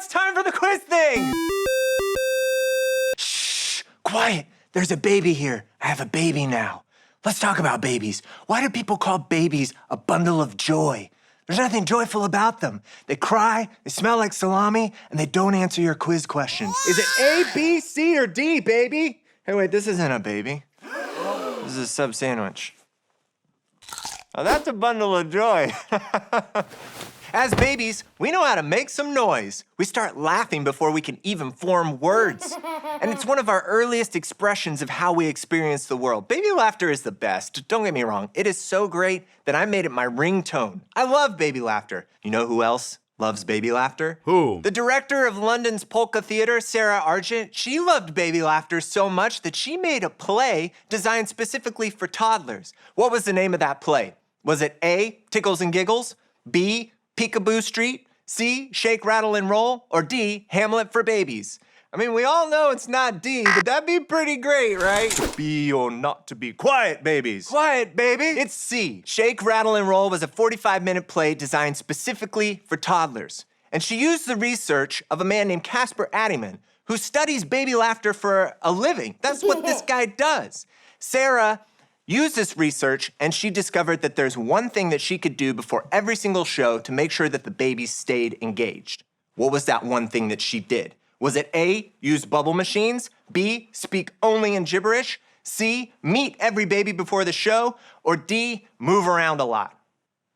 it's time for the quiz thing! Shh, quiet. There's a baby here. I have a baby now. Let's talk about babies. Why do people call babies a bundle of joy? There's nothing joyful about them. They cry, they smell like salami, and they don't answer your quiz questions. Is it A, B, C, or D, baby? Hey, wait, this isn't a baby. This is a sub sandwich. Oh, that's a bundle of joy. As babies, we know how to make some noise. We start laughing before we can even form words. And it's one of our earliest expressions of how we experience the world. Baby laughter is the best. Don't get me wrong. It is so great that I made it my ringtone. I love baby laughter. You know who else loves baby laughter? Who? The director of London's Polka Theatre, Sarah Argent. She loved baby laughter so much that she made a play designed specifically for toddlers. What was the name of that play? Was it A, Tickles and Giggles, B, Peekaboo Street, C, Shake, Rattle, and Roll, or D, Hamlet for Babies? I mean, we all know it's not D, but that'd be pretty great, right? To be or not to be. Quiet, babies. Quiet, baby. It's C. Shake, Rattle, and Roll was a 45-minute play designed specifically for toddlers. And she used the research of a man named Casper Addyman, who studies baby laughter for a living. That's what this guy does. Sarah used this research, and she discovered that there's one thing that she could do before every single show to make sure that the babies stayed engaged. What was that one thing that she did? Was it A, use bubble machines, B, speak only in gibberish, C, meet every baby before the show, or D, move around a lot?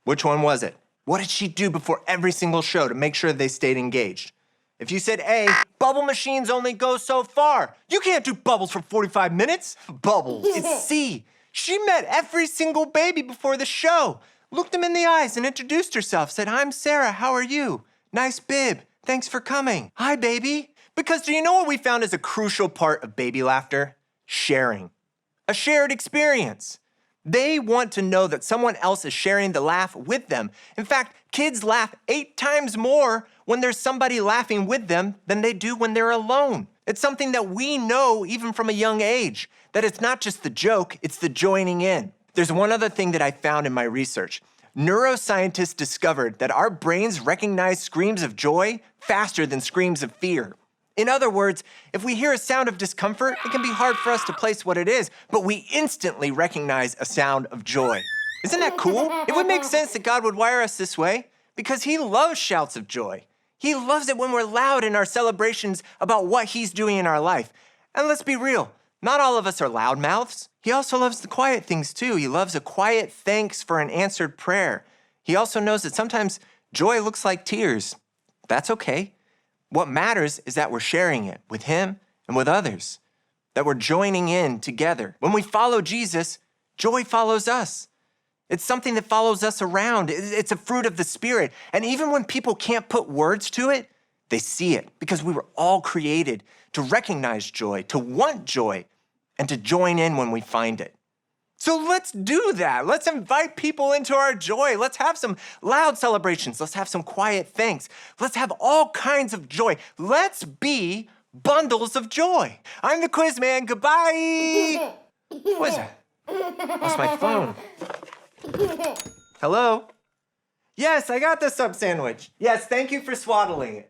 Which one was it? What did she do before every single show to make sure they stayed engaged? If you said A, bubble machines only go so far. You can't do bubbles for 45 minutes. Bubbles. It's C. She met every single baby before the show, looked them in the eyes and introduced herself, said, "I'm Sarah, how are you? Nice bib, thanks for coming. Hi, baby." Because do you know what we found is a crucial part of baby laughter? Sharing. A shared experience. They want to know that someone else is sharing the laugh with them. In fact, kids laugh 8 times more when there's somebody laughing with them than they do when they're alone. It's something that we know even from a young age, that it's not just the joke, it's the joining in. There's one other thing that I found in my research. Neuroscientists discovered that our brains recognize screams of joy faster than screams of fear. In other words, if we hear a sound of discomfort, it can be hard for us to place what it is, but we instantly recognize a sound of joy. Isn't that cool? It would make sense that God would wire us this way because He loves shouts of joy. He loves it when we're loud in our celebrations about what He's doing in our life. And let's be real, not all of us are loudmouths. He also loves the quiet things too. He loves a quiet thanks for an answered prayer. He also knows that sometimes joy looks like tears. That's okay. What matters is that we're sharing it with Him and with others, that we're joining in together. When we follow Jesus, joy follows us. It's something that follows us around. It's a fruit of the Spirit. And even when people can't put words to it, they see it because we were all created to recognize joy, to want joy, and to join in when we find it. So let's do that. Let's invite people into our joy. Let's have some loud celebrations. Let's have some quiet thanks. Let's have all kinds of joy. Let's be bundles of joy. I'm the Quizman. Goodbye. What is that? That's my phone. Hello? Yes, I got the sub sandwich. Yes, thank you for swaddling it.